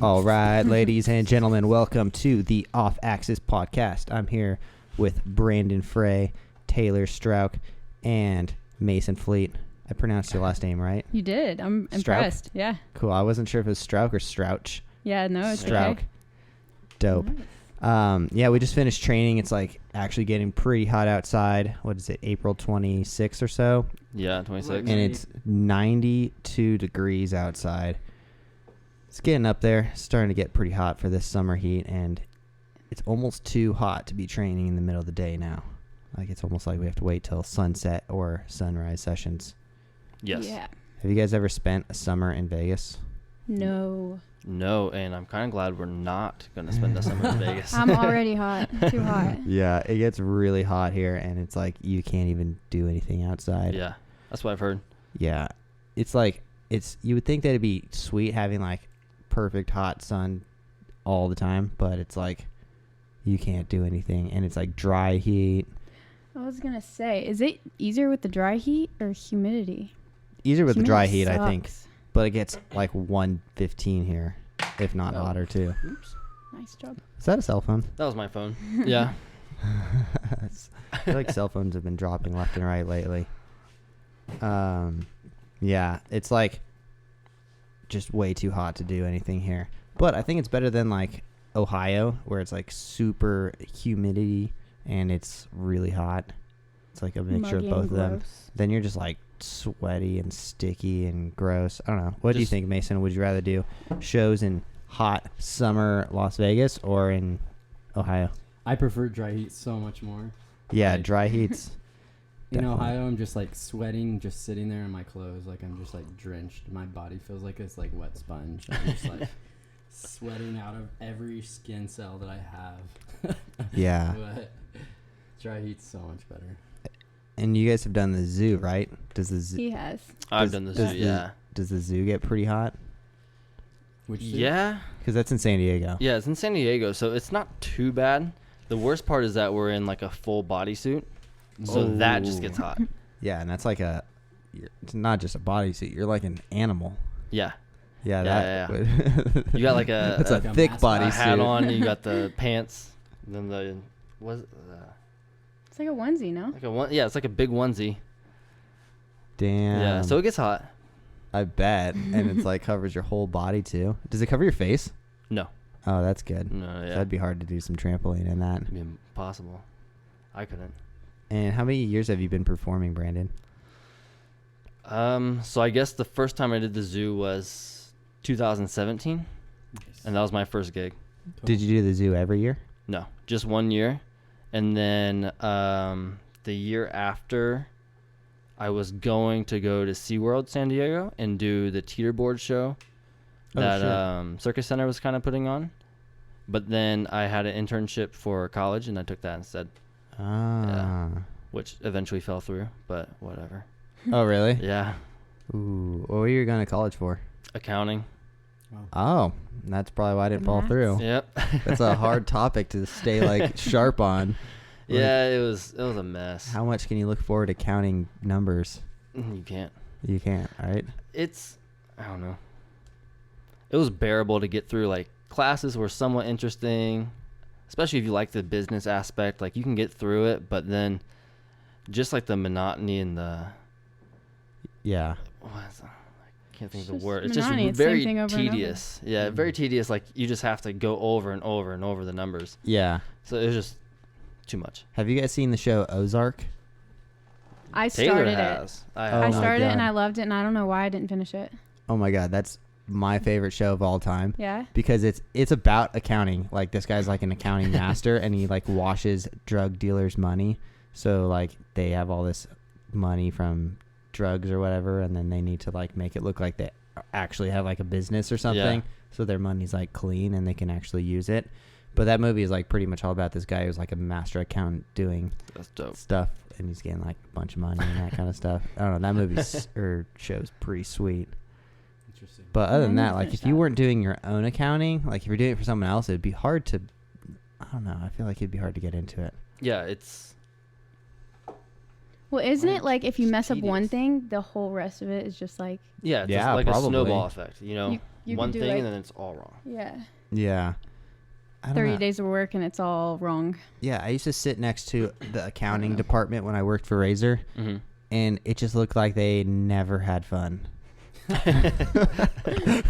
All right, ladies and gentlemen, welcome to the Off Axis Podcast. I'm here with Brandon Frey, Taylor Strauch, and Mason Fleet. I pronounced your last name right? You did. I'm impressed. Yeah. Cool. I wasn't sure if it was Strauch or Strouch. Yeah, no, it's Strauch. okay. Dope. Nice. Yeah, we just finished training. It's like actually getting pretty hot outside. What is it, April 26th or so? Yeah, 26. And it's 92 degrees outside. It's getting up there. It's starting to get pretty hot for this summer heat, and it's almost too hot to be training in the middle of the day now. Like, it's almost like we have to wait till sunset or sunrise sessions. Yes. Yeah. Have you guys ever spent a summer in Vegas? No. No, and I'm kind of glad we're not going to spend the summer in Vegas. I'm already hot. Too hot. Yeah, it gets really hot here, and it's like you can't even do anything outside. Yeah, that's what I've heard. Yeah. It's like, you would think that it'd be sweet having like perfect hot sun all the time, but it's like you can't do anything, and it's like dry heat. I was going to say, is it easier with the dry heat or humidity? Easier with the dry heat, Sucks. I think, but it gets like 115 here, if not hotter too. Oops. Nice job. Is that a cell phone? That was my phone. Yeah. I feel like cell phones have been dropping left and right lately. Yeah, it's like just way too hot to do anything here. But I think it's better than like Ohio, where it's like super humidity and it's really hot. It's like a mixture of both of them. Then you're just like sweaty and sticky and gross. I don't know. What do you think, Mason? Would you rather do shows in hot summer Las Vegas or in Ohio? I prefer dry heat so much more. Yeah, Like, dry heats. In Definitely. Ohio, I'm just like sweating, just sitting there in my clothes. Like I'm just like drenched. My body feels like it's like wet sponge. I'm just like sweating out of every skin cell that I have. Yeah. But dry heat's so much better. And you guys have done the zoo, right? Does the zoo, He has. I've done this. Yeah. does the zoo get pretty hot? Which Yeah. Because that's in San Diego. Yeah, it's in San Diego, so it's not too bad. The worst part is that we're in like a full bodysuit, so that just gets hot. Yeah, and that's like it's not just a bodysuit. You're like an animal. Yeah. Yeah, Yeah, that. You got like a, It's a Like a thick mascot. a hat bodysuit. on, you got the pants, then It's like a onesie, no? like a one. Yeah, it's like a big onesie. Damn. Yeah, so it gets hot. I bet, and it's like covers your whole body too. Does it cover your face? No. Oh, that's good. No, yeah. That'd be hard to do some trampoline in that. It'd be impossible. I couldn't. And how many years have you been performing, Brandon? So I guess the first time I did the zoo was 2017, and that was my first gig. Did you do the zoo every year? No, just 1 year. And then the year after, I was going to go to SeaWorld San Diego and do the teeterboard show that Circus Center was kind of putting on. But then I had an internship for college, and I took that instead. Ah. Which eventually fell through, but whatever. Oh, really? Yeah. Ooh. What were you going to college for? Accounting. Oh, that's probably why I didn't fall Maths. through. Yep. That's a hard topic to stay like sharp on. Yeah, it was a mess. How much can you look forward to counting numbers? You can't. You can't, right? I don't know. It was bearable to get through. Like, classes were somewhat interesting, especially if you like the business aspect. Like, you can get through it, but then just like the monotony and the Yeah. I can't think of It's the word. It's just just monotony. It's the same very thing over and over. tedious. Yeah, very tedious. Like, you just have to go over and over and over the numbers. Yeah. So it was just too much. Have you guys seen the show Ozark? I Taylor started it. has. Oh I my started it and God. I loved it, and I don't know why I didn't finish it. Oh my God, that's my favorite show of all time. Yeah? Because it's about accounting. Like, this guy's like an accounting master, and he like washes drug dealers' money. So like they have all this money from drugs or whatever, and then they need to like make it look like they actually have like a business or something. Yeah. So their money's like clean and they can actually use it. But that movie is like pretty much all about this guy who's like a master accountant doing That's dope. stuff, and he's getting like a bunch of money and that kind of stuff. I don't know. That movie's or show's pretty sweet. Interesting. But other Yeah, than I need that, to like finish if you that. weren't doing your own accounting, like if you're doing it for someone else, it'd be hard to. I don't know. I feel like it'd be hard to get into it. Yeah, it's Well, isn't Like, it like if you mess up one tedious. thing, the whole rest of it is just like, Yeah, it's Yeah, just like probably. a snowball effect. You know, you one could do thing like, and then it's all wrong. yeah, Yeah. I don't 30 know. days of work and it's all wrong. Yeah, I used to sit next to the accounting department when I worked for Razor, Mm-hmm. and it just looked like they never had fun. I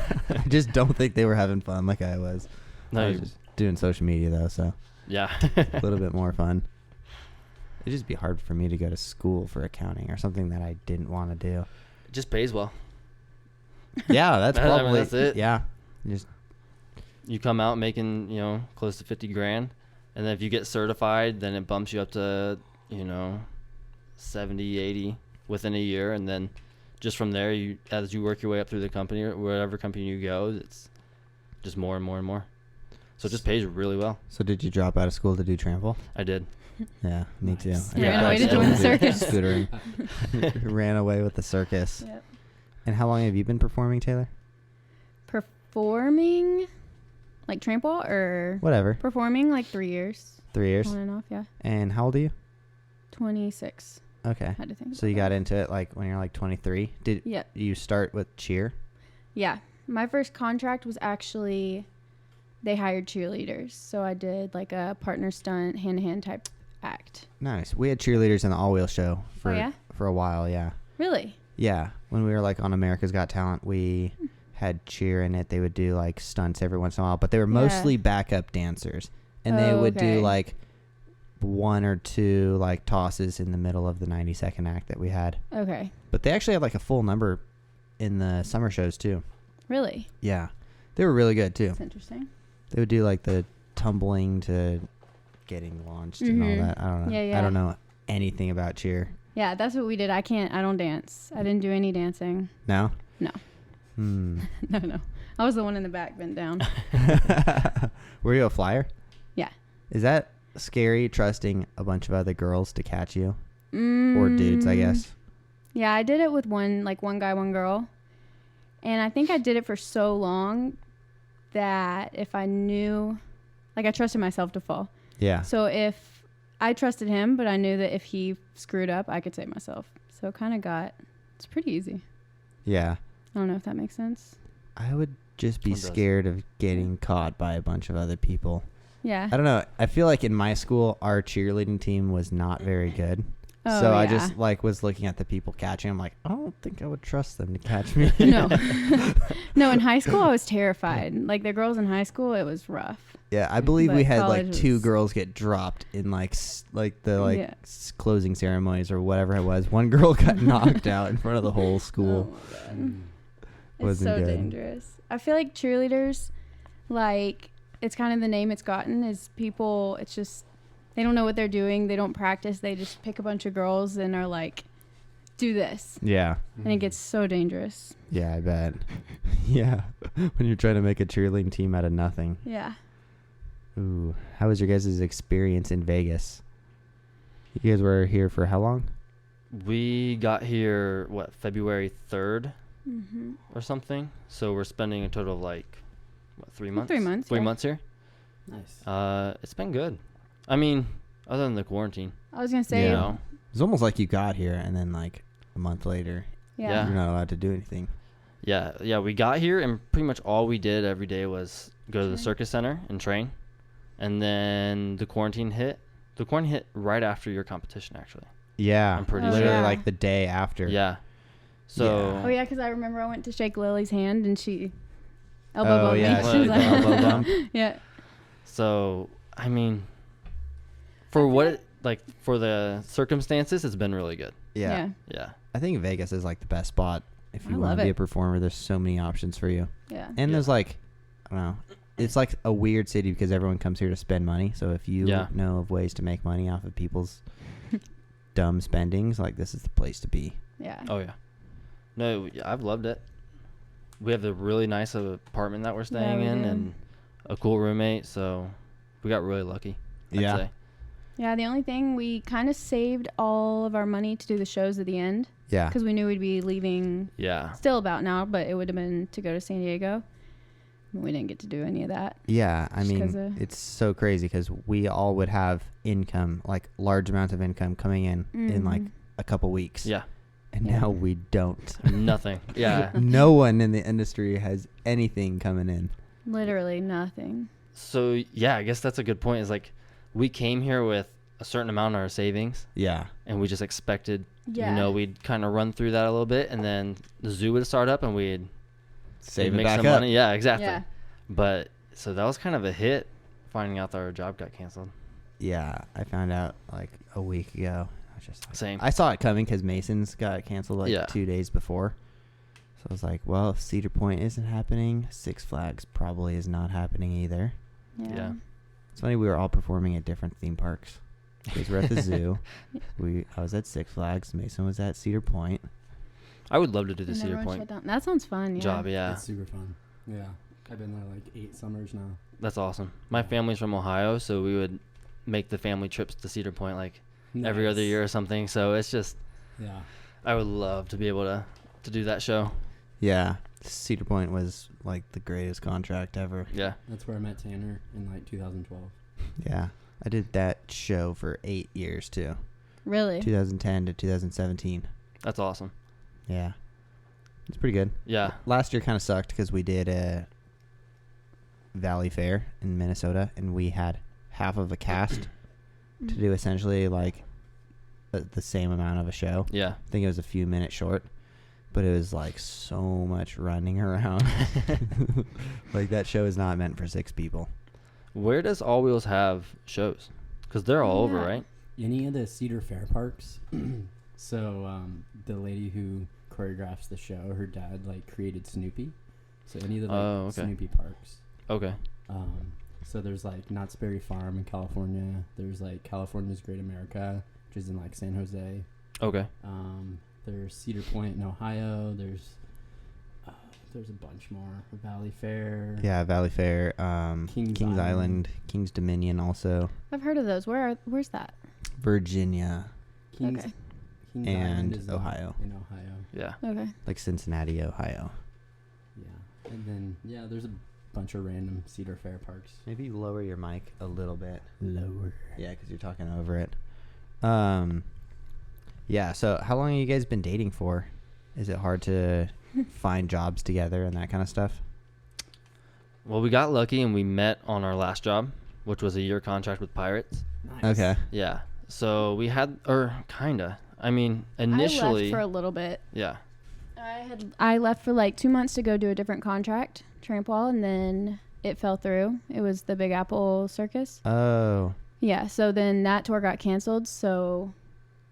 just don't think they were having fun like I was. No, I was you- just doing social media though, so yeah. a little bit more fun. It'd just be hard for me to go to school for accounting or something that I didn't want to do. It just pays well. Yeah, that's I mean, probably that's it. Yeah, just You come out making, you know, close to 50 grand, and then if you get certified, then it bumps you up to, you know, 70, 80 within a year, and then just from there, you as you work your way up through the company or wherever company you go, it's just more and more and more. So it just pays really well. So did you drop out of school to do trample? I did. Yeah, me too. Nice. I Yeah, got ran away to back join the do circus. Scootering. Ran away with the circus. Yep. And how long have you been performing, Taylor? Performing, like trample or Whatever. performing like 3 years. 3 years. On and off, yeah. And how old are you? 26. Okay. Had to think. So you about got into it like when you're like 23. Did that. Yep. you start with cheer? Yeah. My first contract was actually, they hired cheerleaders. So I did like a partner stunt, hand-to-hand type act. Nice. We had cheerleaders in the all-wheel show for yeah? for a while, yeah. Really? Yeah. When we were like on America's Got Talent, we had cheer in it. They would do like stunts every once in a while, but they were Yeah. mostly backup dancers. And they Oh, would okay. do like 1 or 2 like tosses in the middle of the 90-second act that we had. Okay. But they actually had like a full number in the summer shows too. Really? Yeah. They were really good too. That's interesting. They would do like the tumbling to getting launched and all Mhm. that. I don't know. Yeah, yeah. I don't know anything about cheer. Yeah, that's what we did. I don't dance. I didn't do any dancing. No? No. Hmm. No. I was the one in the back bent down. Were you a flyer? Yeah. Is that scary trusting a bunch of other girls to catch you? Or dudes, I guess. Yeah, I did it with one guy, one girl. And I think I did it for so long that if I knew, like I trusted myself to fall. Yeah. So if I trusted him, but I knew that if he screwed up, I could save myself. So it kind of it's pretty easy. Yeah. I don't know if that makes sense. I would just be It does. scared of getting caught by a bunch of other people. Yeah. I don't know. I feel like in my school, our cheerleading team was not very good. Oh, So I yeah. just was looking at the people catching. I'm like, I don't think I would trust them to catch me. No. No, in high school, I was terrified. Like the girls in high school, it was rough. Yeah, I believe we But had like college 2 was- girls get dropped in like the Yeah. closing ceremonies or whatever it was. One girl got knocked out in front of the whole school. Oh, my God. It's Wasn't so good. dangerous. I feel like cheerleaders, like, it's kind of the name it's gotten is people, it's just, they don't know what they're doing. They don't practice. They just pick a bunch of girls and are like, do this. Yeah. And it gets so dangerous. Yeah, I bet. Yeah. When you're trying to make a cheerleading team out of nothing. Yeah. Ooh. How was your guys' experience in Vegas? You guys were here for how long? We got here, February 3rd Mm-hmm. or something. So we're spending a total of like, 3 months? 3 months, 3 yeah. months here. Nice. It's been good. I mean, other than the quarantine. I was going to say, You Yeah. know? It's almost like you got here and then like a month later, yeah. you're not allowed to do anything. Yeah, we got here and pretty much all we did every day was go to the Train. circus center and train. And then the quarantine hit. The quarantine hit right after your competition, actually. Yeah. I'm pretty Literally sure. like the day after. Yeah. So Oh, yeah, because I remember I went to shake Lily's hand and she elbow bumped yeah, me. she She was like like, elbow bump. yeah. So I mean, for for the circumstances, it's been really good. Yeah. Yeah. I think Vegas is like the best spot if I you want love to be a it. performer. There's so many options for you. Yeah. And Yeah. there's like, I don't know, it's like a weird city because everyone comes here to spend money. So if you Yeah. know of ways to make money off of people's dumb spendings, like this is the place to be. Yeah. Oh yeah. No, I've loved it. We have a really nice apartment that we're staying we in do. and a cool roommate, so we got really lucky. I'd Yeah. say. Yeah, the only thing, we kind of saved all of our money to do the shows at the end Yeah. because we knew we'd be leaving Yeah. still about now, but it would have been to go to San Diego. We didn't get to do any of that. Yeah. I Just 'cause mean, of- it's so crazy because we all would have income, like large amounts of income coming in like Mhm. a couple weeks. Yeah. And now we don't. Nothing. Yeah. No one in the industry has anything coming in. Literally nothing. So yeah, I guess that's a good point. Is like we came here with a certain amount of our savings, Yeah. and we just expected, Yeah. we'd kind of run through that a little bit, and then the zoo would start up, and we'd Save it make back some up. money. Yeah, exactly. Yeah. But so that was kind of a hit, finding out that our job got canceled. Yeah. I found out like a week ago. I was just like, Same. I saw it coming because Mason's got canceled like Yeah. 2 days before. So I was like, well, if Cedar Point isn't happening, Six Flags probably is not happening either. Yeah. It's funny, we were all performing at different theme parks. Because we're at the zoo. I was at Six Flags. Mason was at Cedar Point. I would love to do the And Cedar everyone Point shut down. That sounds fun. Yeah. job. Yeah, It's super fun. Yeah. I've been there like 8 summers now. that's awesome. My family's from Ohio, so we would make the family trips to Cedar Point like every other Nice. year or something. So it's just, Yeah. I would love to be able to do that show. Yeah. Cedar Point was like the greatest contract ever. Yeah. That's where I met Tanner in like 2012. Yeah. I did that show for 8 years too. Really? 2010 to 2017. That's awesome. Yeah. It's pretty good. Yeah. Last year kind of sucked because we did a Valley Fair in Minnesota, and we had half of a cast to do essentially like the same amount of a show. Yeah. I think it was a few minutes short, but it was like so much running around. Like that show is not meant for 6 people. Where does All Wheels have shows? Because they're all over, Yeah. right? Any of the Cedar Fair parks. So the lady who choreographs the show, her dad like created Snoopy. So any of the Oh, okay. Snoopy parks. Okay. So there's like Knott's Berry Farm in California. There's like California's Great America, which is in like San Jose. Okay. There's Cedar Point in Ohio. There's a bunch more. Valley Fair. Yeah, Valley Fair, Kings Kings Island. Island, Kings Dominion also, I've heard of those. Where's that? Virginia, Kings, Okay. Kings And Island is Ohio. In Ohio. Yeah. Okay. like Cincinnati, Ohio. Yeah. And then there's a bunch of random Cedar Fair parks. Maybe lower your mic a little bit. Lower. Yeah, because you're talking over it. Yeah, so how long have you guys been dating for? Is it hard to find jobs together and that kind of stuff? Well, we got lucky and we met on our last job, which was a year contract with Pirates. Nice. Okay. Yeah. So we had, or kinda. I mean, I initially, left for a little bit. yeah. I left for like 2 months to go do a different contract, tramp wall, and then it fell through. It was the Big Apple Circus. Oh. Yeah, so then that tour got canceled, so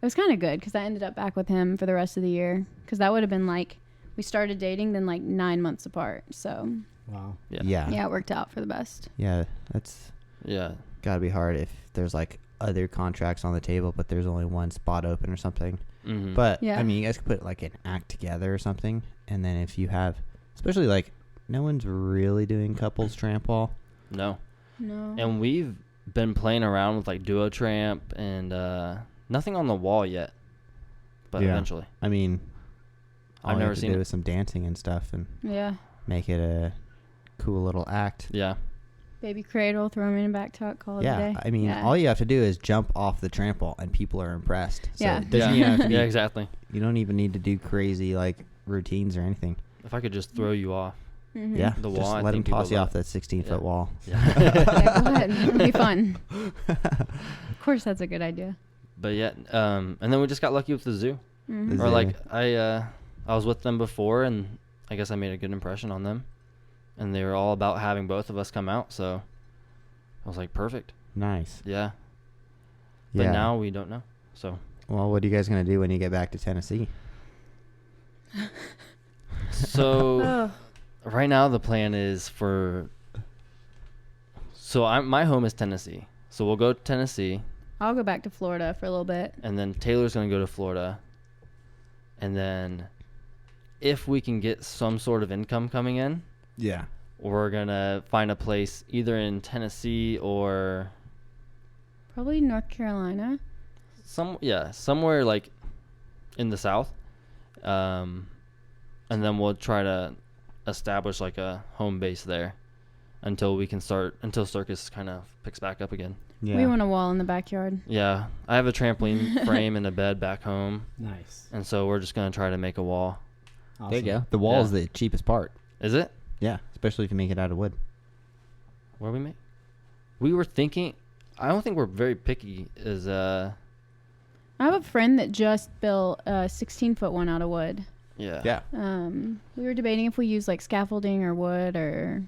it was kind of good because I ended up back with him for the rest of the year because that would have been like we started dating then like 9 months apart. So Wow. Yeah. yeah, it worked out for the best. Yeah, that's Yeah. got to be hard if there's like other contracts on the table, but there's only one spot open or something. Mm-hmm. But, Yeah. I mean, you guys could put like an act together or something. And then if you have, especially like, no one's really doing couples tramp wall. No. No. And we've been playing around with like duo tramp and nothing on the wall yet, but Yeah. eventually. I mean, all I've you never have to seen do it. is some dancing and stuff and Yeah. make it a cool little act. Yeah. Baby cradle, throw him in a back tuck, call it a Yeah, day. I mean, Yeah. all you have to do is jump off the tramp wall, and people are impressed. So Yeah. it doesn't even have to be, Yeah, exactly. you don't even need to do crazy like routines or anything. If I could just throw you off. Mhm. Yeah, The just wall, I let them think people toss you love off that 16-foot Yeah. wall. Yeah. Yeah, go ahead. It'll be fun. Of course, that's a good idea. But yeah, and then we just got lucky with the zoo. Mhm. The Or zoo. like I was with them before, and I guess I made a good impression on them, and they were all about having both of us come out. So I was like, perfect. Nice. Yeah. But Yeah. now we don't know. So Well, what are you guys gonna do when you get back to Tennessee? so Oh. right now the plan is for. So my home is Tennessee. So we'll go to Tennessee, I'll go back to Florida for a little bit. and then Taylor's gonna go to Florida, and then if we can get some sort of income coming in, Yeah. we're gonna find a place either in Tennessee or Probably North Carolina. somewhere like in the South, and then we'll try to establish like a home base there until circus kind of picks back up again. Yeah. We want a wall in the backyard. Yeah, I have a trampoline frame and a bed back home, Nice. and so we're just gonna try to make a wall. Awesome. There you go. The wall is Yeah. the cheapest part. Is it? Yeah, especially if you make it out of wood. Where we make? We were thinking. I don't think we're very picky. I have a friend that just built a 16-foot one out of wood. Yeah. We were debating if we use like scaffolding or wood or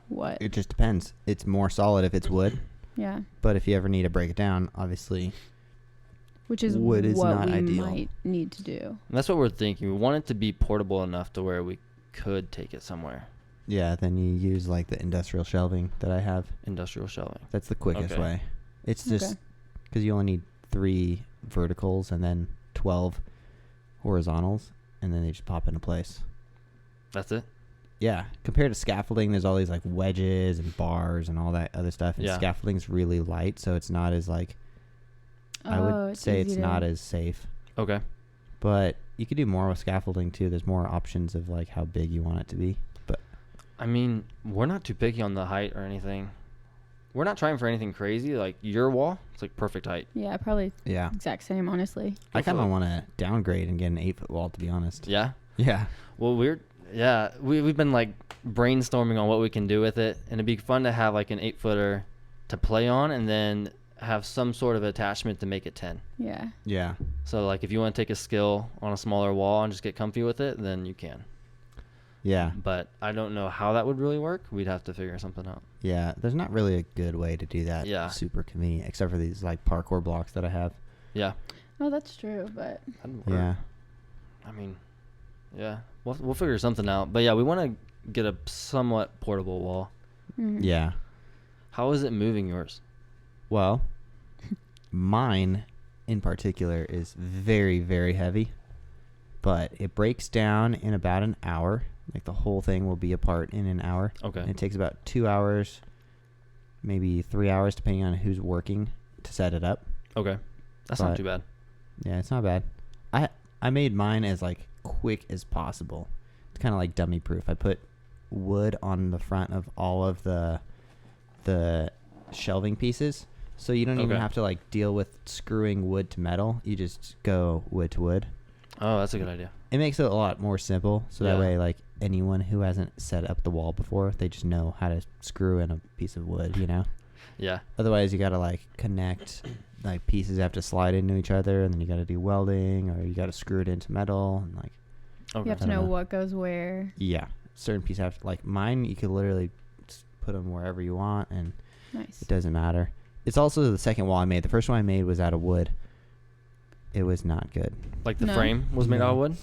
what. It just depends. It's more solid if it's wood, Yeah, but if you ever need to break it down, obviously. which is Wood is what not we ideal. might need to do. And that's what we're thinking. We want it to be portable enough to where we could take it somewhere. Yeah, then you use like the industrial shelving that I have. Industrial shelving. That's the quickest Okay. way. It's Okay. just because you only need 3 verticals and then 12 horizontals, and then they just pop into place. That's it. Yeah, compared to scaffolding, there's all these like wedges and bars and all that other stuff. And Yeah. scaffolding's really light, so it's not as like I would say it's easy not to- as safe. Okay. But you could do more with scaffolding too. There's more options of like how big you want it to be. But I mean, we're not too picky on the height or anything. We're not trying for anything crazy. Like your wall, it's like perfect height. Yeah, probably yeah, exact same, honestly. I kind of for it. want to downgrade and get an 8-foot wall, to be honest. Yeah. Yeah. Well, we've been like brainstorming on what we can do with it, and it'd be fun to have like an 8-footer to play on, and then have some sort of attachment to make it 10. Yeah. Yeah. So like if you want to take a skill on a smaller wall and just get comfy with it, then you can. Yeah. But I don't know how that would really work. We'd have to figure something out. Yeah. There's not really a good way to do that. Yeah. Super convenient, except for these like parkour blocks that I have. Yeah. Oh, that's true, but That'd work. Yeah. I mean, yeah, we'll figure something out. But yeah, we want to get a somewhat portable wall. mhm. Yeah. How is it moving yours? Well, mine in particular is very, very heavy, but it breaks down in about an hour. Like the whole thing will be apart in an hour. Okay. And it takes about 2 hours, maybe 3 hours, depending on who's working to set it up. Okay. That's But- not too bad. Yeah, it's not bad. I made mine as like quick as possible. It's kind of like dummy proof. I put wood on the front of all of the shelving pieces, so you don't even Okay. have to like deal with screwing wood to metal. You just go wood to wood. Oh, that's a good idea. It makes it a lot more simple, so that Yeah. way like anyone who hasn't set up the wall before, they just know how to screw in a piece of wood, you know. Yeah. Otherwise, you gotta like connect, like pieces have to slide into each other, and then you gotta do welding, or you gotta screw it into metal, and like Okay. You have to I don't know know. what goes where. yeah, certain pieces have to, like mine. You could literally just put them wherever you want, and Nice. it doesn't matter. It's also the second wall I made. The first one I made was out of wood. It was not good. Like the No. frame was made out of wood?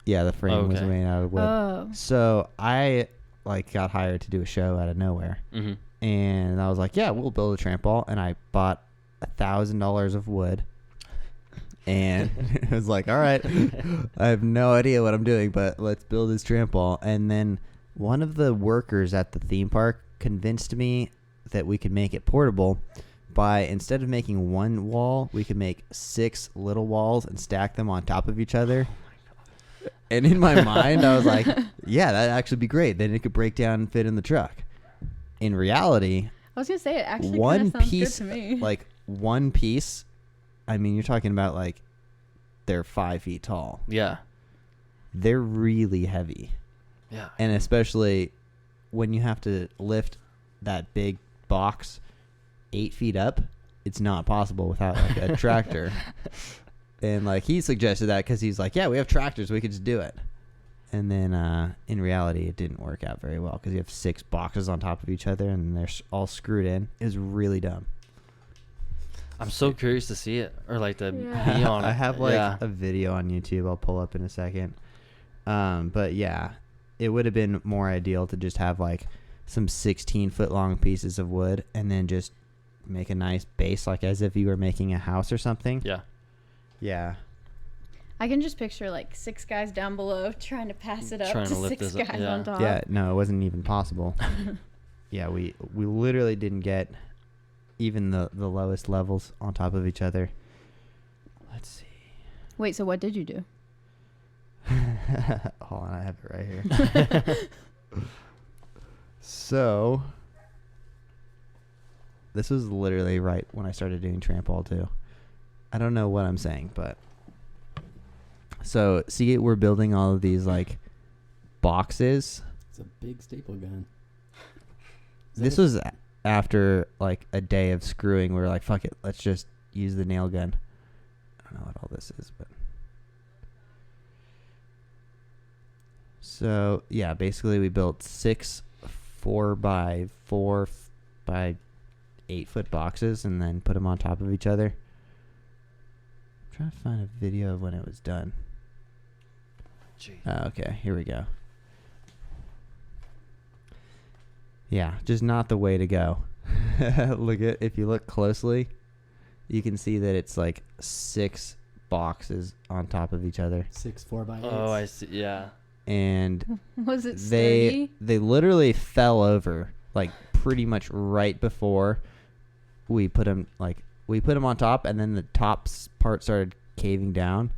Yeah, the frame was Okay. made out of wood. Oh. So I like got hired to do a show out of nowhere. Mm-hmm. And I was like, yeah, we'll build a tramp wall. And I bought $1,000 of wood. And it was like, all right, I have no idea what I'm doing, but let's build this tramp wall. And then one of the workers at the theme park convinced me that we could make it portable by, instead of making one wall, we could make 6 little walls and stack them on top of each other. And in my mind, I was like, yeah, that'd actually be great. Then it could break down and fit in the truck. In reality, I was gonna say it actually one kind of sounds piece, good to me. like one piece, I mean, you're talking about like they're 5 feet tall. Yeah. They're really heavy. Yeah. And especially when you have to lift that big box 8 feet up, it's not possible without like a tractor. And like he suggested that because he's like, yeah, we have tractors, we could just do it. And then in reality, it didn't work out very well because you have 6 boxes on top of each other and they're all screwed in. It was really dumb. I'm so curious to see it, or like to Yeah. be on it. I have like Yeah. a video on YouTube I'll pull up in a second. But yeah, it would have been more ideal to just have like some 16-foot long pieces of wood and then just make a nice base, like as if you were making a house or something. Yeah. Yeah. I can just picture like 6 guys down below trying to pass it up Trying to to lift 6 this up, guys yeah. on top. Yeah, no, it wasn't even possible. Yeah, we literally didn't get even the lowest levels on top of each other. Let's see. Wait, so what did you do? Hold on, I have it right here. So This was literally right when I started doing trample too. I don't know what I'm saying, but so see, we're building all of these like boxes. It's a big staple gun. This was after like a day of screwing. We were like, fuck it, let's just use the nail gun. I don't know what all this is, but so yeah, basically we built 6 4x4 by 8 foot boxes and then put them on top of each other. I'm trying to find a video of when it was done. Okay, here we go. Yeah, just not the way to go. If you look closely, you can see that it's like 6 boxes on top of each other. 6 4x8s. Oh, I see. Yeah. And Was it sturdy? they literally fell over like pretty much right before we put them on top, and then the top part started caving down.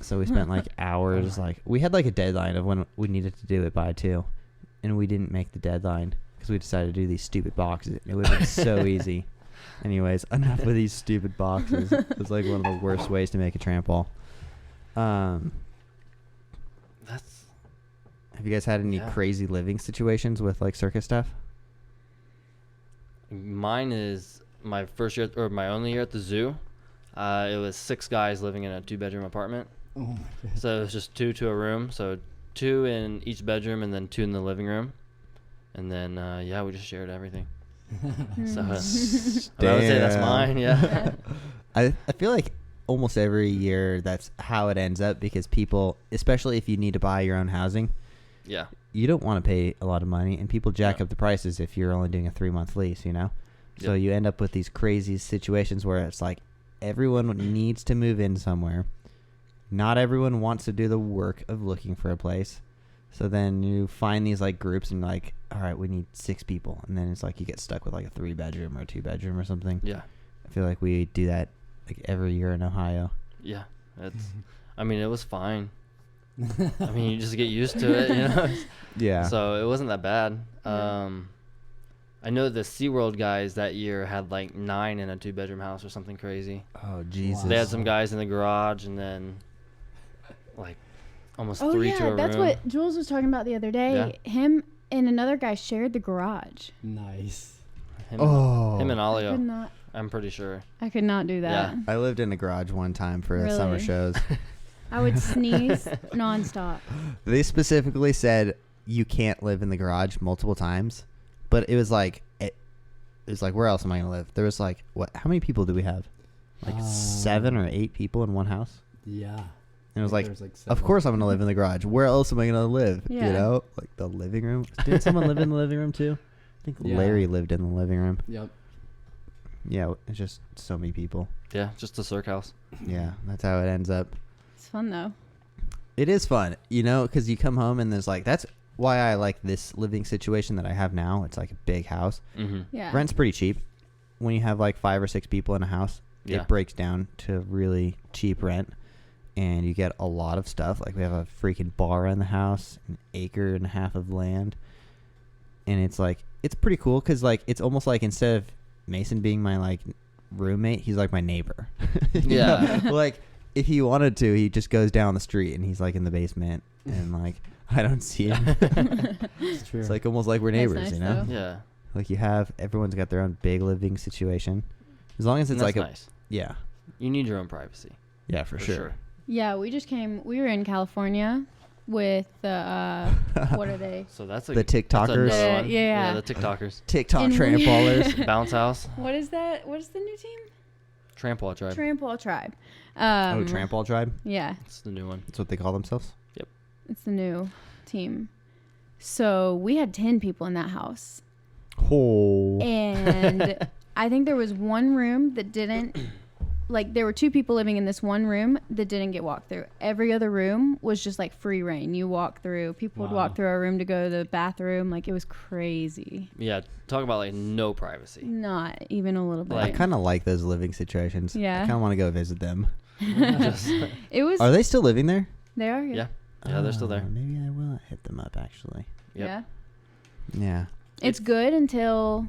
So we spent like hours. Like we had like a deadline of when we needed to do it by too, and we didn't make the deadline because we decided to do these stupid boxes. It would have been so easy. Anyways, enough with these stupid boxes. It's like one of the worst ways to make a trampoline. That's Have you guys had any crazy living situations with like circus stuff? mine is my first year or my only year at the zoo. It was 6 guys living in a 2-bedroom apartment. Oh my god. So it was just 2 to a room. So 2 in each bedroom and then 2 in the living room. And then we just shared everything. So I would say that's mine. Yeah. I feel like almost every year that's how it ends up, because people, especially if you need to buy your own housing, Yeah. you don't want to pay a lot of money, and people jack up the prices if you're only doing a 3-month lease, you know? So you end up with these crazy situations where it's like everyone needs to move in somewhere. Not everyone wants to do the work of looking for a place. So then you find these like groups and like, all right, we need 6 people. And then it's like you get stuck with like a 3-bedroom or a 2-bedroom or something. Yeah. I feel like we do that like every year in Ohio. Yeah. I mean, it was fine. I mean, you just get used to it, you know? Yeah. So it wasn't that bad. I know the SeaWorld guys that year had like 9 in a 2-bedroom house or something crazy. Oh, Jesus. They had some guys in the garage and then like almost 3 to a room. That's what Jules was talking about the other day. Yeah. Him and another guy shared the garage. Nice. Him and I Olio. could not. I'm pretty sure. I could not do that. Yeah. I lived in a garage one time for summer Really? shows. I would sneeze nonstop. They specifically said you can't live in the garage multiple times, but it was like where else am I gonna live? There was like how many people do we have? Like 7 or 8 people in one house. Yeah. And it was like, There's like of course I'm gonna live in the garage. Where else am I gonna live? Yeah. You know, like the living room. Didn't someone live in the living room too? I think Yeah. Larry lived in the living room. Yep. Yeah, it's just so many people. Yeah, just a Cirque house. Yeah, that's how it ends up. It's fun though. It is fun, you know, because you come home and there's like, that's why I like this living situation that I have now. It's like a big house. Mm-hmm. Yeah. Rent's pretty cheap. When you have like 5 or 6 people in a house, Yeah. it breaks down to really cheap rent, and you get a lot of stuff. Like we have a freaking bar in the house, an 1.5 acres of land, and it's like, it's pretty cool because like it's almost like instead of Mason being my like roommate, he's like my neighbor. You Yeah. know? Like if he wanted to, he just goes down the street and he's like in the basement, and like I don't see him. It's true. It's like almost like we're That's neighbors, nice, you know? though. Yeah. Like everyone's got their own big living situation. As long as it's And like that's nice. yeah, You need your own privacy. yeah, for sure. Yeah, we just came. We were in California with what are they? So that's The that's TikTokers. another one. Yeah. The TikTokers. TikTok In- trampoliers. Bounce house. What is that? What is the new team? Trampoline tribe. Trample Tribe. Oh, Trampol Tribe. Yeah, It's the new one. That's what they call themselves. it's the new team. So we had 10 people in that house, Oh. and I think there was one room that didn't. Like there were 2 people living in this one room that didn't get walked through. Every other room was just like free reign. You walk through. People would Wow. walk through our room to go to the bathroom. Like it was crazy. Yeah. Talk about like no privacy. Not even a little bit. I kind of like those living situations. Yeah. I kind of want to go visit them. Just, It was. Are they still living there? They are. yeah. Yeah, they're still there. Maybe I will hit them up actually. Yep. Yeah. Yeah. It's good until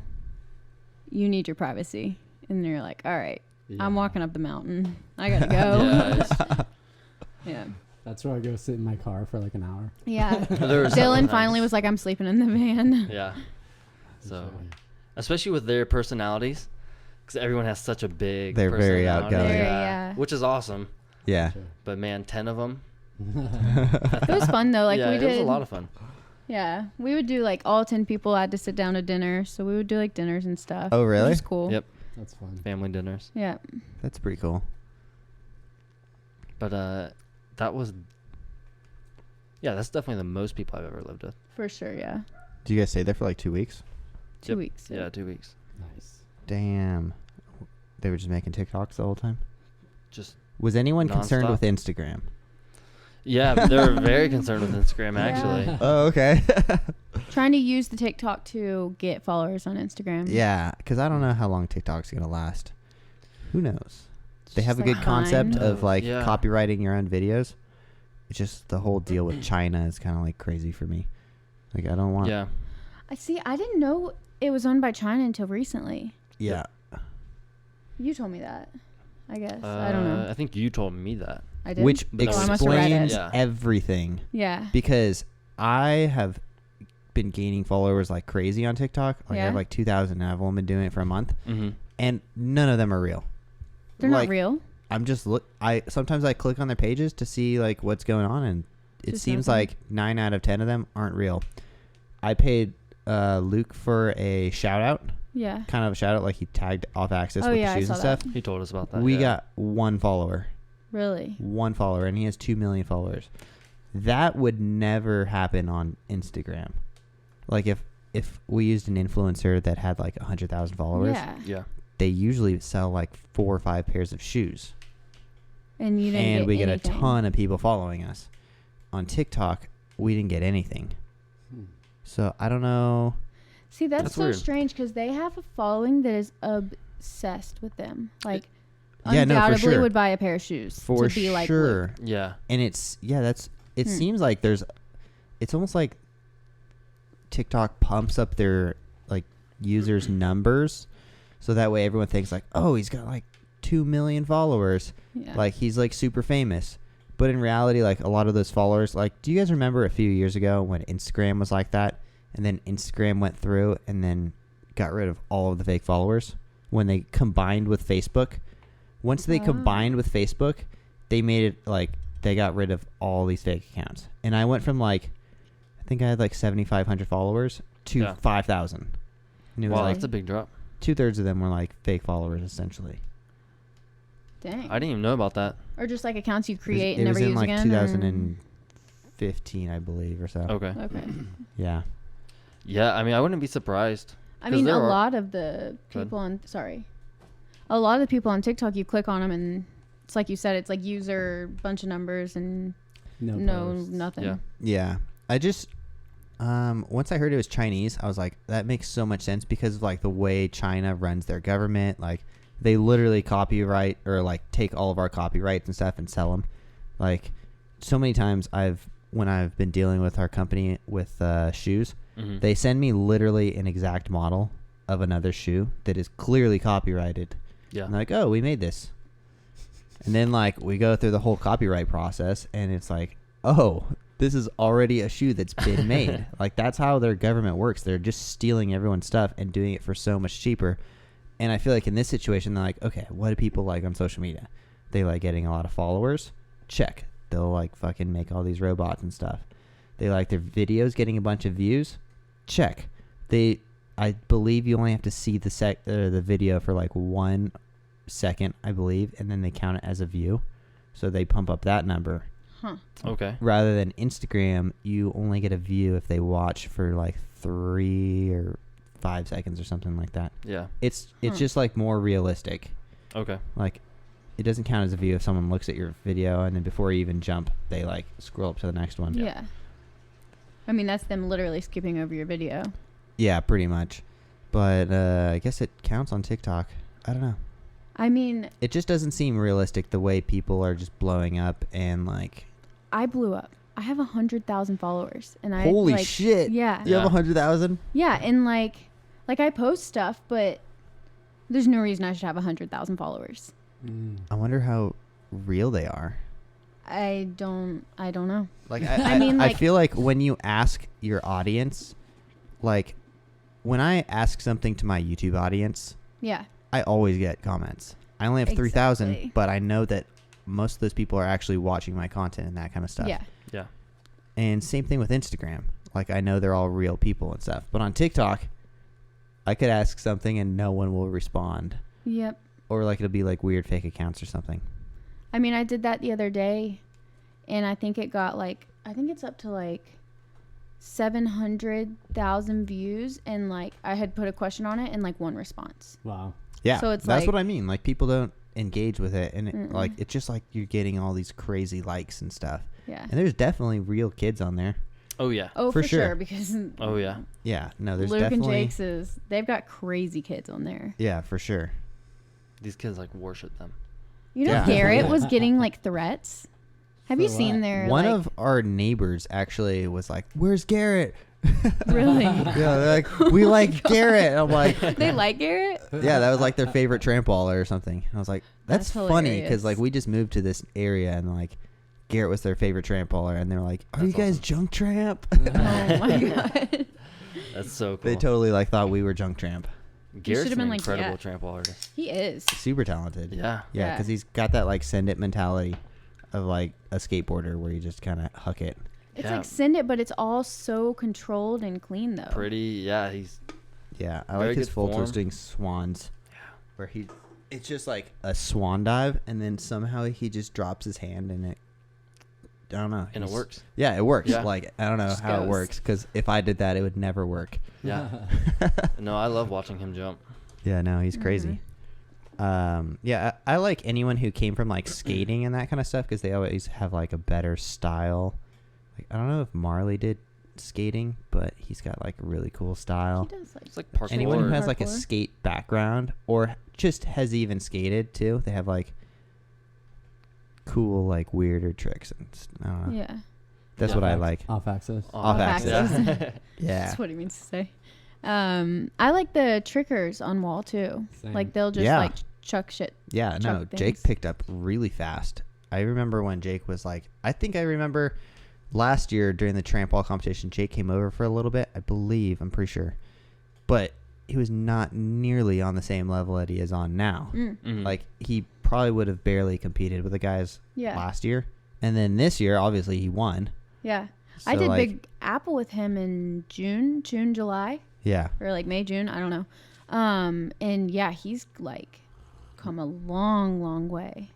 you need your privacy. And you're like, all right, Yeah. I'm walking up the mountain. I gotta go. Yeah. That's where I go sit in my car for like an hour. Yeah. There was Dylan sometimes- finally was like, I'm sleeping in the van. Yeah. So, That's right. especially with their personalities, because everyone has such a big. They're very personality. outgoing. Very, yeah. Which is awesome. Yeah. Sure. But man, 10 of them. It was fun though. Like yeah, we it did. was a lot of fun. Yeah. We would do like all 10 people had to sit down to dinner. So we would do like dinners and stuff. Oh, really? Which is cool. Yep. That's fun. Family dinners. Yeah. That's pretty cool. But that was. Yeah, that's definitely the most people I've ever lived with. For sure. Yeah. Did you guys stay there for like 2 weeks? 2 Yep. weeks. Yeah, 2 weeks. Nice. Damn. They were just making TikToks the whole time? Just. Was anyone concerned Nonstop? with Instagram? Yeah, they were very concerned with Instagram, actually. Yeah. Oh, okay. Trying to use the TikTok to get followers on Instagram. Yeah, because I don't know how long TikTok's going to last. Who knows? They have a Just good like concept Vine. of like Yeah. copywriting your own videos. It's just the whole deal with China is kind of like crazy for me. Like I don't want. Yeah. I see. I didn't know it was owned by China until recently. Yeah. You told me that. I guess. I don't know. I think you told me that. I did. Which But I must have read it. explains Yeah. everything. Yeah. Because I have been gaining followers like crazy on TikTok. Like I Yeah? have like 2,000 and I've only been doing it for a month. Mm-hmm. And none of them are real. They're Like, not real. I'm just sometimes I click on their pages to see like what's going on, and it Just seems nothing. like 9 out of 10 of them aren't real. I paid Luke for a shout out, Yeah. kind of a shout out, like he tagged off access Oh, with yeah, the I shoes saw and stuff. that. He told us about that. We yeah. got one follower, Really. and he has 2 million followers. That would never happen on Instagram. Like if we used an influencer that had like 100,000 followers, Yeah. Yeah. they usually sell like 4 or 5 pairs of shoes. And you didn't And get we get anything. a ton of people following us. On TikTok, we didn't get anything. Hmm. So I don't know. See, that's That's so weird. strange because they have a following that is obsessed with them. Like, Yeah, no, for undoubtedly sure. would buy a pair of shoes For to be like sure. Luke. Yeah. And it Hmm. seems like it's almost like TikTok pumps up their like users' numbers. So that way everyone thinks like, oh, he's got like 2 million followers. Yeah. Like he's like super famous. But in reality, like a lot of those followers, like, do you guys remember a few years ago when Instagram was like that? And then Instagram went through and then got rid of all of the fake followers when they combined with Facebook. Once they Oh. combined with Facebook, they made it like they got rid of all these fake accounts. And I went from like, I think I had like 7,500 followers to Yeah. 5,000. And it was Wow, like that's a big drop. 2/3 of them were like fake followers essentially. Dang. I didn't even know about that. Or just like accounts you It was- create it and was never in use like again. 2015, I believe, or so. Okay. Okay. Yeah. Yeah, I mean, I wouldn't be surprised. I 'Cause mean, there a are- lot of the Go ahead. people on a lot of the people on TikTok, you click on them and it's like you said, it's like user bunch of numbers and no posts. nothing. Yeah. Yeah. I just once I heard it was Chinese, I was like, that makes so much sense because of like the way China runs their government. Like they literally copyright or like take all of our copyrights and stuff and sell them. Like so many times when I've been dealing with our company with shoes, Mm-hmm. they send me literally an exact model of another shoe that is clearly copyrighted. Yeah. I'm like, oh, we made this. And then like we go through the whole copyright process and it's like, oh, this is already a shoe that's been made. Like that's how their government works. They're just stealing everyone's stuff and doing it for so much cheaper. And I feel like in this situation, they're like, okay, what do people like on social media? They like getting a lot of followers. Check. They'll like fucking make all these robots and stuff. They like their videos getting a bunch of views. Check. I believe you only have to see the video for like 1 second, I believe, and then they count it as a view. So they pump up that number. Huh. Okay. Rather than Instagram, you only get a view if they watch for like 3 or 5 seconds or something like that. Yeah. It's Huh. just like more realistic. Okay. Like it doesn't count as a view if someone looks at your video and then before you even jump, they like scroll up to the next one. Yeah. I mean, that's them literally skipping over your video. Yeah, pretty much. But I guess it counts on TikTok. I don't know. I mean, It just doesn't seem realistic the way people are just blowing up and like. I blew up. I have 100,000 followers, and I Holy shit! Yeah. You have Yeah. 100,000? Yeah, and like I post stuff, but There's no reason I should have 100,000 followers. I wonder how real they are. I don't know. Like I mean, I like- feel like when you ask your audience, like when I ask something to my YouTube audience, Yeah. I always get comments. I only have 3,000, Exactly. but I know that most of those people are actually watching my content and that kind of stuff. Yeah. Yeah. And same thing with Instagram. Like I know they're all real people and stuff. But on TikTok, I could ask something and no one will respond. Yep. Or like it'll be like weird fake accounts or something. I mean, I did that the other day, and I think it got like, I think it's up to like 700,000 views, and like I had put a question on it and like 1 response. Wow. Yeah. So it's that's like- what I mean. Like people don't engage with it, and it, Mm-mm. like it's just like you're getting all these crazy likes and stuff. Yeah. And there's definitely real kids on there. Oh yeah. Oh, for for sure. sure. Because Oh yeah. Yeah. No, there's Luke and definitely. Jake's they've got crazy kids on there. Yeah, for sure. These kids like worship them. You know, Yeah. Garrett was getting like threats. Have you For seen what? their One like, of our neighbors actually was like, "Where's Garrett?" Really? Yeah, they're like, "We like Garrett." I'm like, They like Garrett? yeah, that was like their favorite trampoller or something. And I was like, that's That's funny because hilarious. like we just moved to this area and like Garrett was their favorite trampoller and they're like, "Are That's you guys awesome. Junk Tramp?" Oh my god. That's so cool. They totally like thought we were Junk Tramp. Garrett's should've an been like, incredible yeah. trample artist. He is. Super talented. Yeah. Yeah, Yeah. because he's got that like send it mentality of like a skateboarder where you just kind of huck it. It's Yeah. like send it, but it's all so controlled and clean though. Pretty. Yeah. He's Yeah, I Very like his good full form. twisting swans. Yeah. Where it's just like a swan dive and then somehow he just drops his hand and it, I don't know. and it he's- works. Yeah, it works. Yeah. Like, I don't know Just how it goes. works because if I did that, it would never work. Yeah. No, I love watching him jump. Yeah, no, he's crazy. Yeah, I like anyone who came from like skating and that kind of stuff because they always have like a better style. Like, I don't know if Marley did skating, but he's got like a really cool style. He does like It's like parkour. Anyone who has like a Parkour. skate background or just has even skated too, they have like cool like weirder tricks and I don't know. Yeah. That's Yeah. what I like. Off axis. Off axis. Yeah. Yeah. That's what he means to say. I like the trickers on wall too. Same. Like they'll just Yeah. like chuck shit. Yeah, no, chuck Jake things. picked up really fast. I remember when Jake was like, I think I remember last year during the trampoline competition, Jake came over for a little bit, I believe, I'm pretty sure. But he was not nearly on the same level that he is on now. Mm. Mhm. Like, he probably would have barely competed with the guys Yeah. last year. And then this year, obviously, he won. Yeah. I So, did like, Big Apple with him in June, July, Yeah. or like May, June. I don't know. And yeah, he's like come a long way.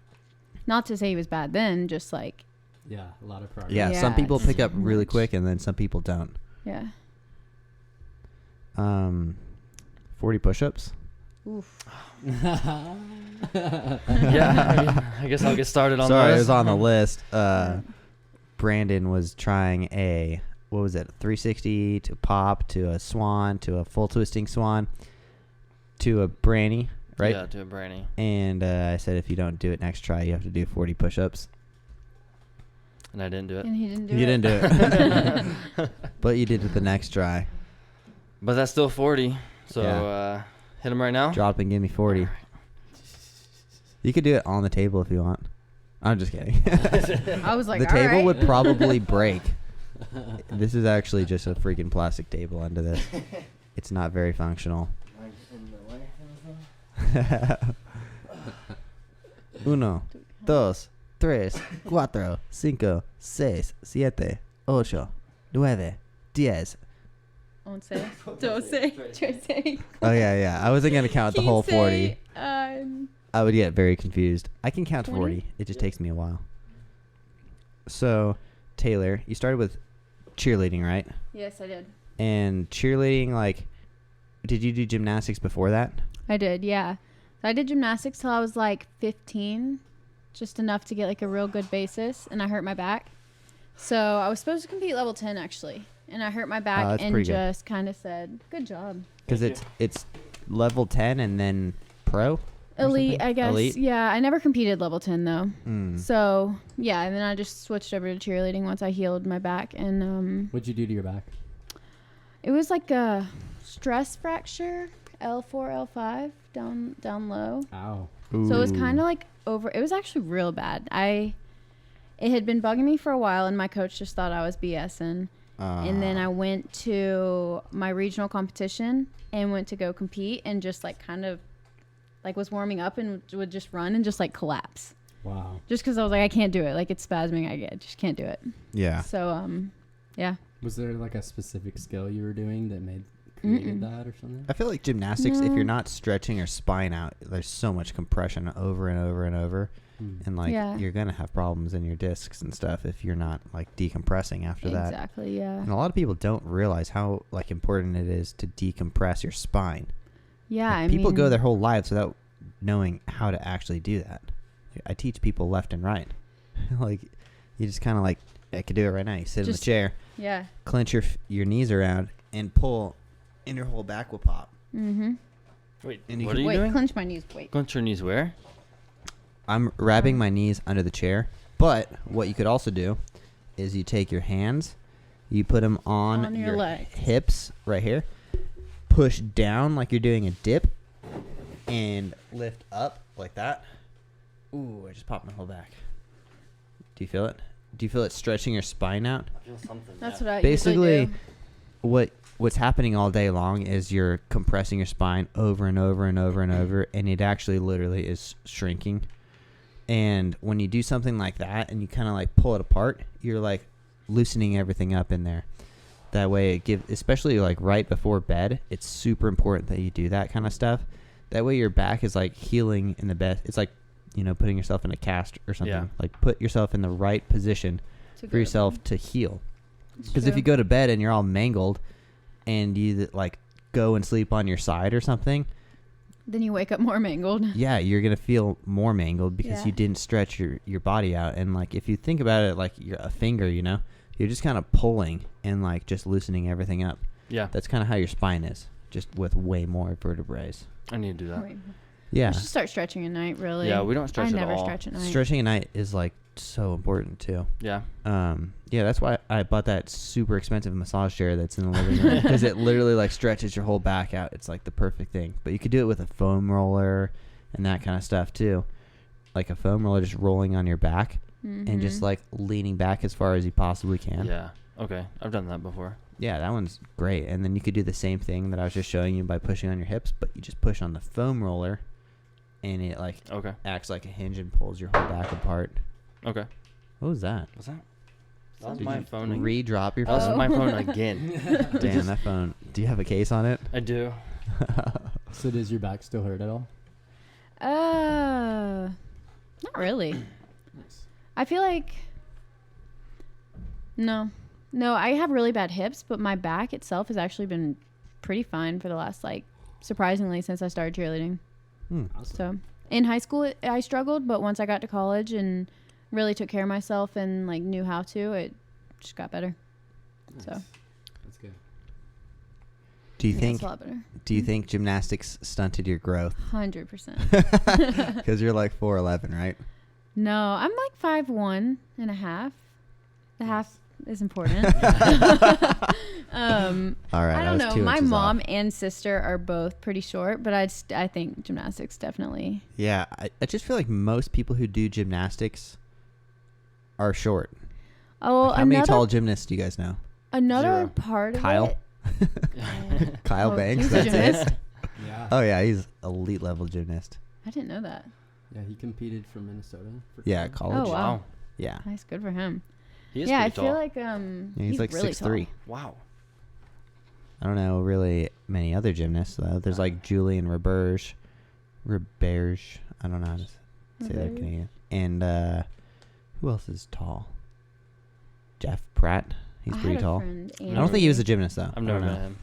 Not to say he was bad then, just like, Yeah, a lot of progress. Yeah, Yeah, some people it's pick up really much. quick, and then some people don't. yeah. 40 push-ups. Oof. Yeah. I mean, I guess I'll get started on Sorry, it those. was on the list. Brandon was trying a, what was it, 360 to pop to a swan to a full twisting swan to a branny, right? Yeah, to a branny. And I said, if you don't do it next try, you have to do 40 push-ups. And I didn't do it. And he didn't do You it. didn't do it. But you did it the next try. But that's still 40. So Yeah. hit him right now. Drop and give me 40. You could do it on the table if you want. I'm just kidding. I was like, The all table right. would probably break. This is actually just a freaking plastic table under this. It's not very functional. Uno, dos, tres, cuatro, cinco, seis, siete, ocho, nueve, diez. 11, 12, 13. Oh yeah. I wasn't gonna count the whole 40. 15. I would get very confused. I can count to 20? 40. It just takes me a while. So, Taylor, you started with cheerleading, right? Yes, I did. And cheerleading, like, did you do gymnastics before that? I did, yeah. So I did gymnastics till I was like 15, just enough to get like a real good basis, and I hurt my back. So I was supposed to compete level 10 actually, and I hurt my back that's and pretty good. just kind of said, "Good job." Because it's level 10 and then pro? or Elite, something? I guess. Elite? Yeah, I never competed level 10 though. Mm. So yeah, and then I just switched over to cheerleading once I healed my back, and What'd you do to your back? it was like a stress fracture, L4, L5 down low. Ow. So it was kind of like over. It was actually real bad. It had been bugging me for a while, and my coach just thought I was BSing. And then I went to my regional competition and went to go compete, and just like kind of like was warming up and would just run and just like collapse. Wow. Just because I was like, I can't do it. Like, it's spasming. I just can't do it. Yeah. So yeah. Was there like a specific skill you were doing that created that or something? I feel like gymnastics, if you're not stretching your spine out, there's so much compression over and over and over. And like you're going to have problems in your discs and stuff if you're not like decompressing after that. Exactly, yeah. And a lot of people don't realize how like important it is to decompress your spine. Yeah, like, people go their whole lives without knowing how to actually do that. I teach people left and right. Like, you just kind of like, I could do it right now. You sit in the chair. Yeah. Clench your knees around and pull, and your whole back will pop. Mm-hmm. Wait, and what are you doing? Clench my knees. Wait. Clench your knees where? I'm wrapping my knees under the chair. But what you could also do is you take your hands, you put them on your legs. Hips right here, push down like you're doing a dip, and lift up like that. Ooh, I just popped my whole back. Do you feel it? Do you feel it stretching your spine out? I feel something. That's what I basically usually do. What's happening all day long is you're compressing your spine over and over and over and over, and it actually literally is shrinking. And when you do something like that and you kind of like pull it apart, you're like loosening everything up in there. That way it gives, especially like right before bed, it's super important that you do that kind of stuff. That way your back is like healing in the best. It's like, you know, putting yourself in a cast or something. Yeah. Like put yourself in the right position for yourself to heal. Because if true. you go to bed and you're all mangled and you like go and sleep on your side or something, then you wake up more mangled. yeah, you're going to feel more mangled because Yeah. you didn't stretch your body out. And like if you think about it like you're a finger, you know, you're just kind of pulling and like just loosening everything up. Yeah. That's kind of how your spine is, just with way more vertebrae. I need to do that. Wait. Yeah. You should start stretching at night, really. Yeah, we don't stretch I at never all. stretch at night. Stretching at night is like so important too. Yeah. Yeah, that's why I bought that super expensive massage chair that's in the living room because it literally like stretches your whole back out. It's like the perfect thing. But you could do it with a foam roller and that kind of stuff too. Like a foam roller just rolling on your back and just like leaning back as far as you possibly can. Yeah. Okay. I've done that before. Yeah, that one's great. And then you could do the same thing that I was just showing you by pushing on your hips, but you just push on the foam roller and it like acts like a hinge and pulls your whole back apart. Okay. What was that? What's that? That was Did my you phone. Again. Re-drop your That phone? was my phone again. Damn, that phone. Do you have a case on it? I do. So does your back still hurt at all? Not really. Nice. I feel like no, I have really bad hips, but my back itself has actually been pretty fine for the last like surprisingly since I started cheerleading. Awesome. So in high school I struggled, but once I got to college and really took care of myself and like knew how to, it just got better. Nice. So That's good. Do you yeah, think? it's a lot better. Do you think gymnastics stunted your growth? 100%. Because you're like 4'11", right? No, I'm like 5'1" and a half. The half is important. All right. I don't know. My inches mom off. and sister are both pretty short, but I think gymnastics definitely. Yeah, I just feel like most people who do gymnastics are short. Oh, Like, how many tall gymnasts do you guys know? another Zero. part of Kyle? it. Kyle Oh, Banks. he's a That's gymnast? it. Yeah. Oh yeah, he's elite level gymnast. I didn't know that. Yeah, he competed for Minnesota. For Yeah, college. college. Oh, wow. Yeah. Nice, good for him. He is Yeah, I pretty feel tall. like Yeah, he's like really 6'3". tall. Wow. I don't know really many other gymnasts though. There's like Julian Roberge. I don't know how to say that Roberge. Canadian. And who else is tall? Jeff Pratt. He's I pretty had a tall. friend, I don't think he was a Andrew. gymnast though. I've I never don't met know. him.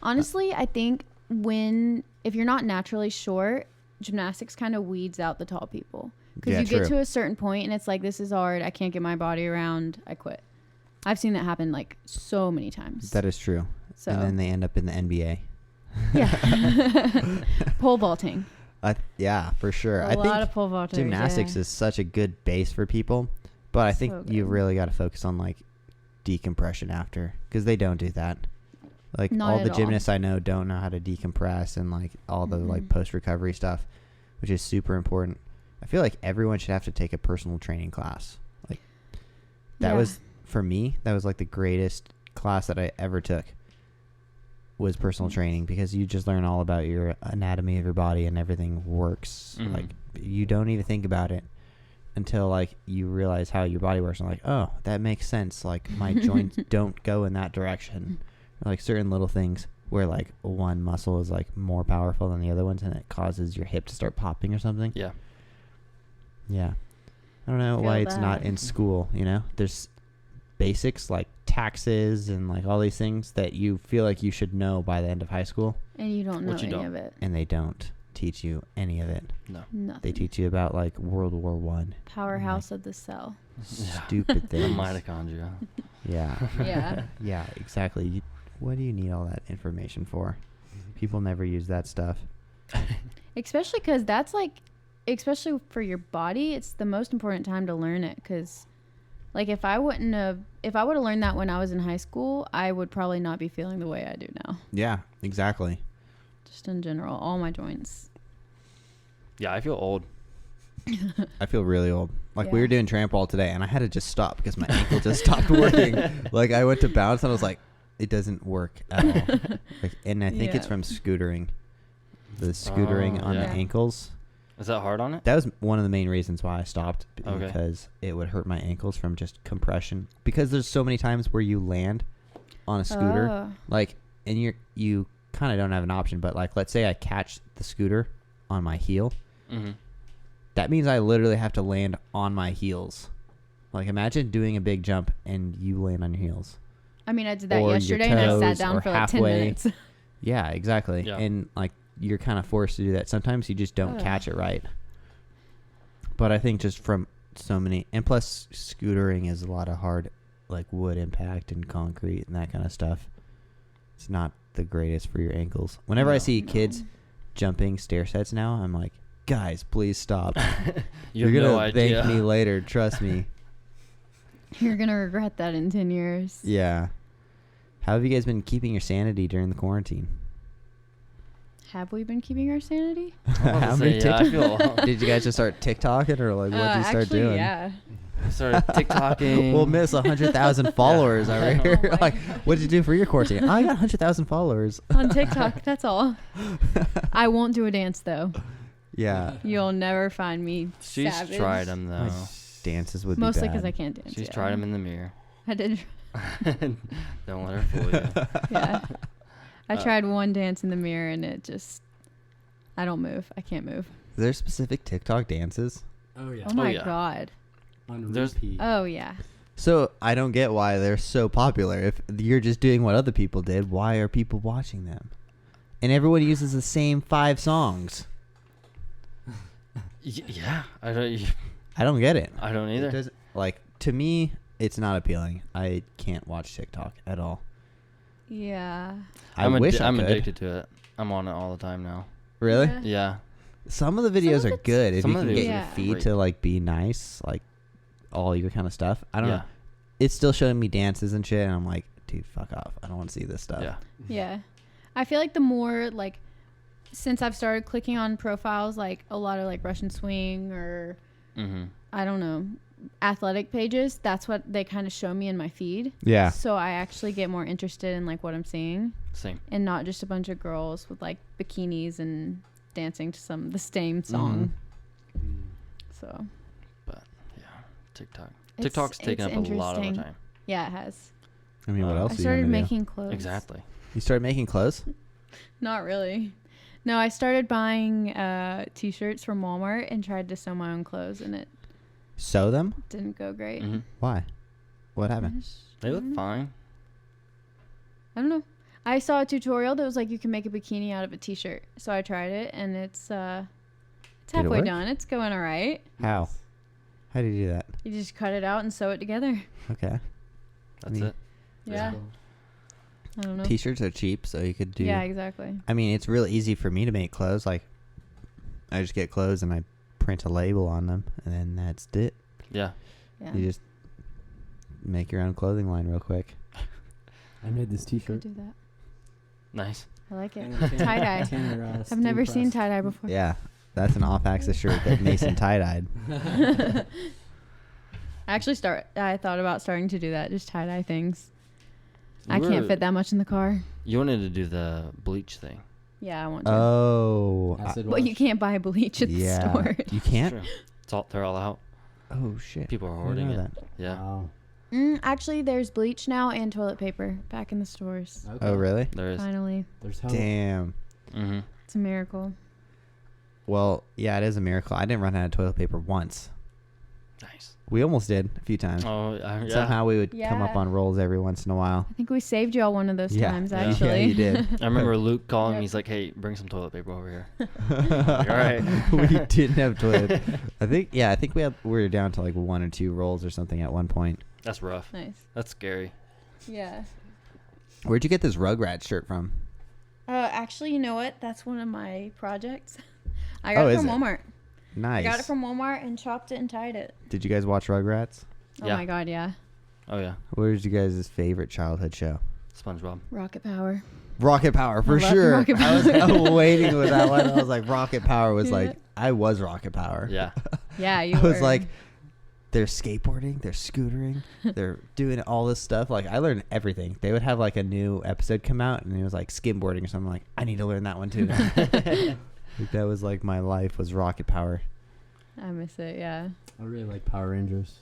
Honestly, I think if you're not naturally short, gymnastics kind of weeds out the tall people. Because Yeah, you get true. to a certain point and it's like, this is hard. I can't get my body around. I quit. I've seen that happen like so many times. That is true. So And then they end up in the NBA. yeah, pole vaulting. Yeah, for sure. A I lot think of pole vaulters. gymnastics yeah. is such a good base for people, but I think So you good. really got to focus on like decompression after, because they don't do that. Like Not all the at all. gymnasts I know don't know how to decompress and like all the like Mhm. post recovery stuff, which is super important. I feel like everyone should have to take a personal training class. Like that Yeah. was for me. That was like the greatest class that I ever took. Was personal training, because you just learn all about your anatomy of your body and everything works. Mhm. Like you don't even think about it until like you realize how your body works and like, oh, that makes sense. Like my joints don't go in that direction. Or, like certain little things where like one muscle is like more powerful than the other ones and it causes your hip to start popping or something. Yeah. Yeah. I don't know Feel why it's not that. in school, you know? There's basics like taxes and like all these things that you feel like you should know by the end of high school, And you don't know What you any don't. of it. and they don't teach you any of it. No. Nothing. They teach you about like World War One. Powerhouse of the cell. Yeah. Stupid The things. mitochondria. Yeah. Yeah. Yeah, exactly. What do you need all that information for? People never use that stuff. Especially because that's like, especially for your body, it's the most important time to learn it. Because, like, if I would have learned that when I was in high school, I would probably not be feeling the way I do now. Yeah, exactly. Just in general, all my joints. Yeah, I feel old. I feel really old. Like we Yeah. were doing tramp all today and I had to just stop because my ankle just stopped working. Like I went to bounce and I was like, it doesn't work at all. Like, and I think it's Yeah. from scootering. The scootering Oh, on the yeah. ankles. Is that hard on it? That was one of the main reasons why I stopped, Okay. because it would hurt my ankles from just compression. Because there's so many times where you land on a scooter, Oh. like, and you kind of don't have an option. But like, let's say I catch the scooter on my heel, Mm-hmm. that means I literally have to land on my heels. Like, imagine doing a big jump and you land on your heels. I mean, I did that Or your yesterday and I sat toes down or for like 10 halfway. minutes. Yeah, exactly. Yeah. And like, you're kind of forced to do that. Sometimes you just don't Ugh. catch it right. But I think just from so many, and plus scootering is a lot of hard, like wood impact and concrete and that kind of stuff. It's not the greatest for your ankles. Whenever I No. see kids jumping stair sets now, I'm like, guys, please stop. You You're have gonna no idea. thank me later. Trust me. You're going to regret that in 10 years. Yeah. How have you guys been keeping your sanity during the quarantine? Have we been keeping our sanity? I was about to How say, many yeah, I feel Did you guys just start TikToking, or like what did you start actually, doing? Yeah. I started TikToking. We'll miss 100,000 followers over Oh here. my Like, God. what did you do for your quarantine? I got 100,000 followers. On TikTok, that's all. I won't do a dance, though. Yeah. You'll never find me She's savage. tried them though. My dances would Mostly be because I bad. can't dance. She's yeah. tried them in the mirror. I did. Don't let her fool you. Yeah. I Uh, tried one dance in the mirror and it just, I don't move. I can't move. Is there specific TikTok dances? Oh yeah. Oh my yeah. God. On There's- repeat. Oh, yeah. So I don't get why they're so popular. If you're just doing what other people did, why are people watching them? And everyone uses the same 5 songs. Yeah, I don't. I don't get it. I don't It either. doesn't, like, to me, it's not appealing. I can't watch TikTok at all. Yeah. I wish I I'm could. addicted to it. I'm on it all the time now. Really? Yeah. Yeah. Some of the videos Some of are it's- good if Some you of can the get videos your are feed great. to like be nice, like all your kind of stuff. I don't Yeah. know. It's still showing me dances and shit, and I'm like, dude, fuck off. I don't want to see this stuff. Yeah. Yeah. I feel like the more, like, since I've started clicking on profiles, like a lot of like Russian swing or Mm-hmm. I don't know, athletic pages, that's what they kind of show me in my feed. Yeah. So I actually get more interested in like what I'm seeing Same. and not just a bunch of girls with like bikinis and dancing to the same song. Mm. So But yeah, TikTok. It's- TikTok's taken up it's a lot of our interesting. time. yeah, it has. I mean, what I else? I are you started gonna do? making clothes. Exactly. You started making clothes? Not really. No, I started buying t-shirts from Walmart and tried to sew my own clothes, and it Sew them? didn't go great. Mm-hmm. Why? What I happened? just- They I look don't know. fine. I don't know. I saw a tutorial that was like you can make a bikini out of a t-shirt, so I tried it, and it's Did it halfway work? done. It's going all right. How? How do you do that? You just cut it out and sew it together. Okay. That's mean, it. Yeah. Cool. I don't know. T-shirts are cheap, so you could do. Yeah, exactly. I mean, it's real easy for me to make clothes. Like, I just get clothes and I print a label on them, and then that's it. Yeah. Yeah. You just make your own clothing line real quick. I made this Could T-shirt. do that. Nice. I like it. Tanner- Tie-dye. Tanner, I've never seen steam tie-dye before. Yeah, that's an off-axis shirt that Mason tie-dyed. I thought about starting to do that, just tie-dye things. I You can't were- fit that much in the car. You wanted to do the bleach thing. Yeah, I want to. Oh, Acid But you wash. can't buy bleach at the yeah. store. You can't? Sure. They're all out. Oh, shit. People are I didn't hoarding know it. that. Yeah. Wow. Actually, there's bleach now and toilet paper back in the stores. Okay. Oh, really? There is. Finally. There's hope. Damn. Mm-hmm. It's a miracle. Well, yeah, it is a miracle. I didn't run out of toilet paper once. Nice. We almost did a few times. Oh, yeah. Somehow we would come up Yeah. on rolls every once in a while. I think we saved y'all one of those Yeah. times, Yeah. actually. Yeah, you did. I remember Luke calling Yep. me. He's like, "Hey, bring some toilet paper over here." All right. We didn't have toilet. I think we were down to like 1 or 2 rolls or something at one point. That's rough. Nice. That's scary. Yeah. Where'd you get this Rugrats shirt from? Actually, you know what? That's one of my projects. I got Oh, it is from it? Walmart. Nice. I got it from Walmart and chopped it and tied it. Did you guys watch Rugrats? Oh Yeah. my god, yeah. Oh yeah. What was you guys' favorite childhood show? SpongeBob. Rocket Power. Rocket Power, for love sure. Rocket I was Power. waiting with that one. I was like, Rocket Power was Yeah. like, I was Rocket Power. Yeah. Yeah, you I was were. like, they're skateboarding, they're scootering, they're doing all this stuff. Like, I learned everything. They would have like a new episode come out, and it was like skimboarding or something. Like, I need to learn that one too. Like, that was like my life was Rocket Power. I miss it, yeah. I really like Power Rangers.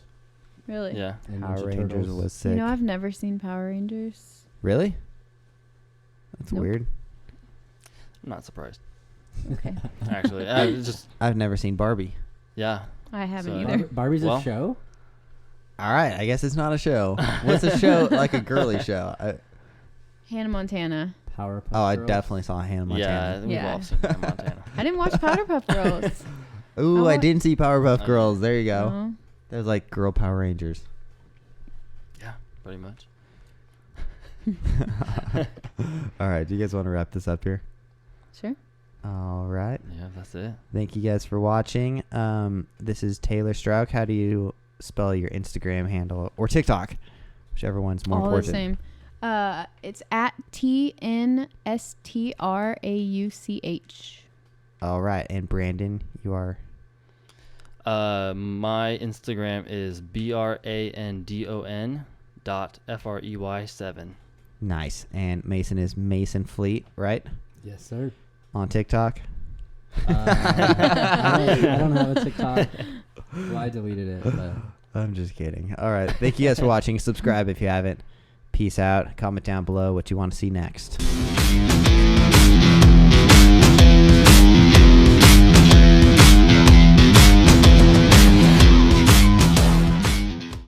Really? Yeah. And Power Ninja Rangers Turtles. was sick. You know, I've never seen Power Rangers. Really? That's Nope. weird. I'm not surprised. Okay. Actually, it's just I've never seen Barbie. yeah. I haven't So- either. Barbie's Well- a show? All right, I guess it's not a show. What's a show like a girly show? Hannah Montana. Powerpuff I Girls? definitely saw Hannah Yeah, Montana. we've Yeah. all seen Hannah Montana. I didn't watch Powderpuff Girls. Ooh, I Oh. didn't see Powerpuff Oh. Girls. There you go. No. There's like girl Power Rangers. Yeah, pretty much. All right, do you guys want to wrap this up here? Sure. All right. Yeah, that's it. Thank you guys for watching. This is Taylor Strauch. How do you spell your Instagram handle or TikTok? Whichever one's more All important. the same. It's at TNSTRAUCH. All right, and Brandon, you are. My Instagram is brandon.frey7. Nice. And Mason is Mason Fleet, right? Yes, sir. On TikTok. I don't have a TikTok. Well, I deleted it, but I'm just kidding. All right. Thank you guys for watching. Subscribe if you haven't. Peace out. Comment down below what you want to see next.